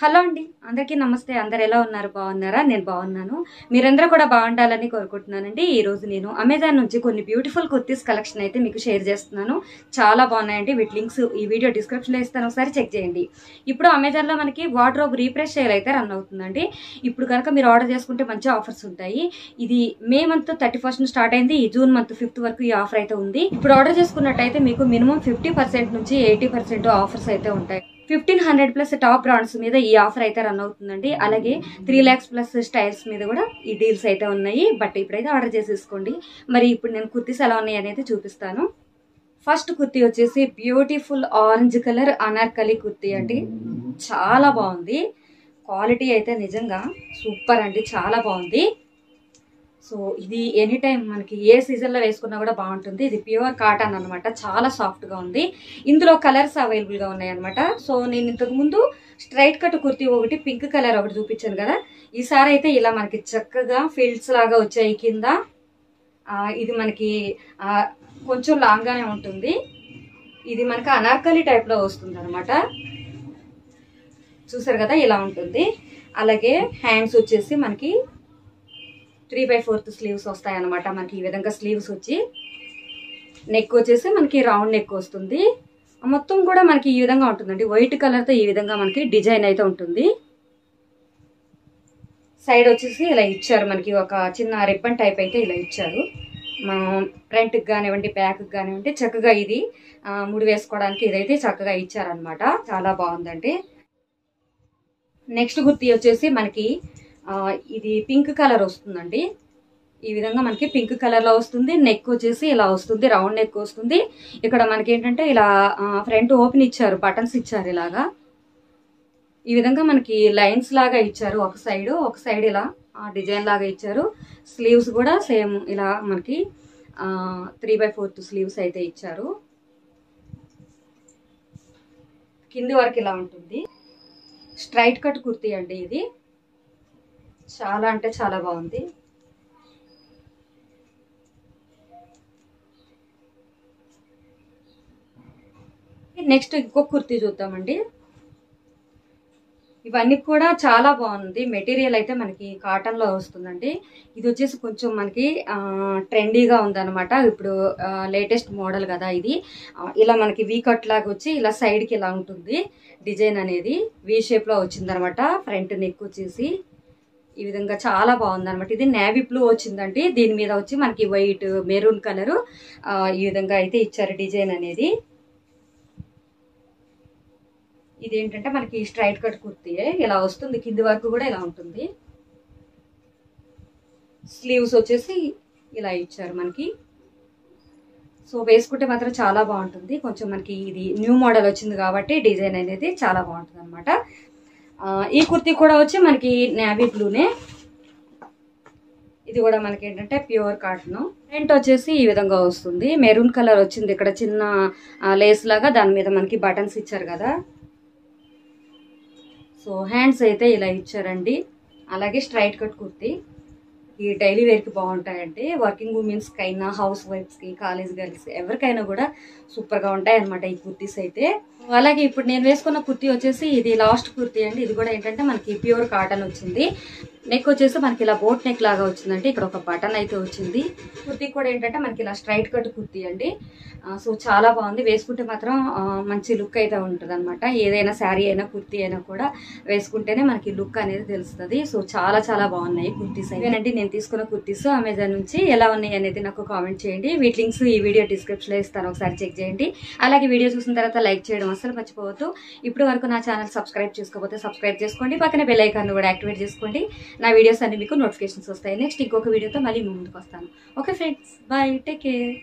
Hello అండి, అందరికీ నమస్తే. అందరు ఎలా ఉన్నారు? బాగున్నారా? నేను బాగున్నాను. మీరందరూ కూడా బాగుండాలని కోరుకుంటున్నానండి. ఈ రోజు నేను అమెజాన్ నుంచి కొన్ని బ్యూటిఫుల్ కుర్తీస్ కలెక్షన్ అయితే మీకు షేర్ చేస్తున్నాను. చాలా బాగున్నాయండి. వీటి లింక్స్ ఈ వీడియో డిస్క్రిప్షన్లో ఇస్తాను, ఒకసారి చెక్ చేయండి. ఇప్పుడు అమెజాన్లో మనకి వార్డ్రోబ్ రీఫ్రెష్ సేల్ అయితే రన్ అవుతుందండి. ఇప్పుడు కనుక మీరు ఆర్డర్ చేసుకుంటే మంచి ఆఫర్స్ ఉంటాయి. ఇది మే మంత్ 31 స్టార్ట్ అయింది. ఈ జూన్ మంత్ 5 వరకు ఈ ఆఫర్ అయితే ఉంది. ఇప్పుడు ఆర్డర్ చేసుకున్నట్టయితే మీకు మినిమం 50% నుంచి 80% ఆఫర్స్ అయితే ఉంటాయి. 1500+ టాప్ బ్రాండ్స్ మీద ఈ ఆఫర్ అయితే రన్ అవుతుందండి. అలాగే 3 lakhs+ స్టైల్స్ మీద కూడా ఈ డీల్స్ అయితే ఉన్నాయి. బట్ ఇప్పుడైతే ఆర్డర్ చేసేసుకోండి. మరి ఇప్పుడు నేను కుర్తీస్ ఎలా ఉన్నాయి అనేది చూపిస్తాను. ఫస్ట్ కుర్తీ వచ్చేసి beautiful orange colour Anarkali kurti అండి. చాలా బాగుంది. క్వాలిటీ అయితే నిజంగా సూపర్ అండి, చాలా బాగుంది. సో ఇది ఎనీ టైం మనకి ఏ సీజన్లో వేసుకున్నా కూడా బాగుంటుంది. ఇది ప్యూర్ కాటన్ అనమాట, చాలా సాఫ్ట్గా ఉంది. ఇందులో కలర్స్ అవైలబుల్గా ఉన్నాయి అనమాట. సో నేను ఇంతకుముందు స్ట్రైట్ కట్ కుర్తీ ఒకటి పింక్ కలర్ ఒకటి చూపించాను కదా. ఈసారి అయితే ఇలా మనకి చక్కగా ఫీల్డ్స్ లాగా వచ్చాయి కింద. ఇది మనకి కొంచెం లాంగ్గానే ఉంటుంది. ఇది మనకి అనార్కలి టైప్లో వస్తుంది అనమాట. చూసారు కదా, ఇలా ఉంటుంది. అలాగే హ్యాండ్స్ వచ్చేసి మనకి 3/4 స్లీవ్స్ వస్తాయి అన్నమాట. మనకి ఈ విధంగా స్లీవ్స్ వచ్చి నెక్ వచ్చేసి మనకి రౌండ్ నెక్ వస్తుంది. మొత్తం కూడా మనకి ఈ విధంగా ఉంటుందండి. వైట్ కలర్తో ఈ విధంగా మనకి డిజైన్ అయితే ఉంటుంది. సైడ్ వచ్చేసి ఇలా ఇచ్చారు, మనకి ఒక చిన్న రిబ్బన్ టైప్ అయితే ఇలా ఇచ్చారు. ఫ్రంట్కి కానివ్వండి, బ్యాక్కి కానివ్వండి, చక్కగా ఇది ముడి వేసుకోవడానికి ఇదైతే చక్కగా ఇచ్చారనమాట. చాలా బాగుందండి. నెక్స్ట్ కుర్తీ వచ్చేసి మనకి ఇది పింక్ కలర్ వస్తుందండి. ఈ విధంగా మనకి పింక్ కలర్లో వస్తుంది. నెక్ వచ్చేసి ఇలా వస్తుంది, రౌండ్ నెక్ వస్తుంది. ఇక్కడ మనకి ఏంటంటే ఇలా ఫ్రంట్ ఓపెన్ ఇచ్చారు, బటన్స్ ఇచ్చారు ఇలాగా. ఈ విధంగా మనకి లైన్స్ లాగా ఇచ్చారు. ఒక సైడ్ ఇలా డిజైన్ లాగా ఇచ్చారు. స్లీవ్స్ కూడా సేమ్ ఇలా మనకి 3/4 స్లీవ్స్ అయితే ఇచ్చారు. కింది వరకు ఇలా ఉంటుంది. స్ట్రైట్ కట్ కుర్తీ అండి ఇది. చాలా అంటే చాలా బాగుంది. నెక్స్ట్ ఇంకొక కుర్తీ చూద్దామండి. ఇవన్నీ కూడా చాలా బాగుంది. మెటీరియల్ అయితే మనకి కాటన్లో వస్తుందండి. ఇది వచ్చేసి కొంచెం మనకి ట్రెండీగా ఉందన్నమాట. ఇప్పుడు లేటెస్ట్ మోడల్ కదా ఇది. ఇలా మనకి వీ కట్ లాగా వచ్చి ఇలా సైడ్కి ఇలా ఉంటుంది డిజైన్ అనేది. వీ షేప్లో వచ్చిందనమాట. ఫ్రంట్ నెక్ వచ్చేసి ఈ విధంగా చాలా బాగుందనమాట. ఇది నేవీ బ్లూ వచ్చిందండి. దీని మీద వచ్చి మనకి వైట్, మెరూన్ కలరు ఈ విధంగా అయితే ఇచ్చారు డిజైన్ అనేది. ఇది ఏంటంటే మనకి స్ట్రైట్ కట్ కుర్తీ ఇలా వస్తుంది. కింది వరకు కూడా ఇలా ఉంటుంది. స్లీవ్స్ వచ్చేసి ఇలా ఇచ్చారు మనకి. సో వేసుకుంటే మాత్రం చాలా బాగుంటుంది. కొంచెం మనకి ఇది న్యూ మోడల్ వచ్చింది కాబట్టి డిజైన్ అనేది చాలా బాగుంటుంది అనమాట. ఈ కుర్తీ కూడా వచ్చి మనకి నేవీ బ్లూనే. ఇది కూడా మనకి ఏంటంటే ప్యూర్ కాటన్. ప్రింట్ వచ్చేసి ఈ విధంగా వస్తుంది. మెరూన్ కలర్ వచ్చింది. ఇక్కడ చిన్న లేస్ లాగా దాని మీద మనకి బటన్స్ ఇచ్చారు కదా. సో హ్యాండ్స్ అయితే ఇలా ఇచ్చారండి. అలాగే స్ట్రైట్ కట్ కుర్తీ. ఈ డైలీ వేర్కి బాగుంటాయండి. వర్కింగ్ ఉమెన్స్కి అయినా, హౌస్ వైఫ్స్కి, కాలేజ్ గర్ల్స్ ఎవరికైనా కూడా సూపర్గా ఉంటాయి అనమాట ఈ కుర్తీస్ అయితే. అలాగే ఇప్పుడు నేను వేసుకున్న కుర్తీ వచ్చేసి ఇది లాస్ట్ కుర్తీ అండి. ఇది కూడా ఏంటంటే మనకి ప్యూర్ కాటన్ వచ్చింది. నెక్ వచ్చేసి మనకి ఇలా బోట్ నెక్ లాగా వచ్చిందండి. ఇక్కడ ఒక బటన్ అయితే వచ్చింది. కుర్తీ కూడా ఏంటంటే మనకి ఇలా స్ట్రైట్ కట్ కుర్తీ అండి. సో చాలా బాగుంది. వేసుకుంటే మాత్రం మంచి లుక్ అయితే ఉంటుంది అనమాట. ఏదైనా శారీ అయినా కుర్తీ అయినా కూడా వేసుకుంటేనే మనకి లుక్ అనేది తెలుస్తుంది. సో చాలా చాలా బాగున్నాయి కుర్తీస్. ఇవేనండి నేను తీసుకున్న కుర్తీస్ అమెజాన్ నుంచి. ఎలా ఉన్నాయి అనేది నాకు కామెంట్ చేయండి. వీటి లింక్స్ ఈ వీడియో డిస్క్రిప్షన్లో ఇస్తాను, ఒకసారి చెక్ చేయండి. అలాగే వీడియో చూసిన తర్వాత లైక్ చేయడం అసలు మర్చిపోవద్దు. ఇప్పుడు వరకు నా ఛానల్ సబ్స్క్రైబ్ చేసుకోకపోతే సబ్స్క్రైబ్ చేసుకోండి. పక్కన బెల్ ఐకాన్ కూడా యాక్టివేట్ చేసుకోండి. నా వీడియోస్ అన్ని మీకు నోటిఫికేషన్స్ వస్తాయి. నెక్స్ట్ ఇంకొక వీడియోతో మళ్ళీ ముందుకు వస్తాను. Okay friends, bye, take care.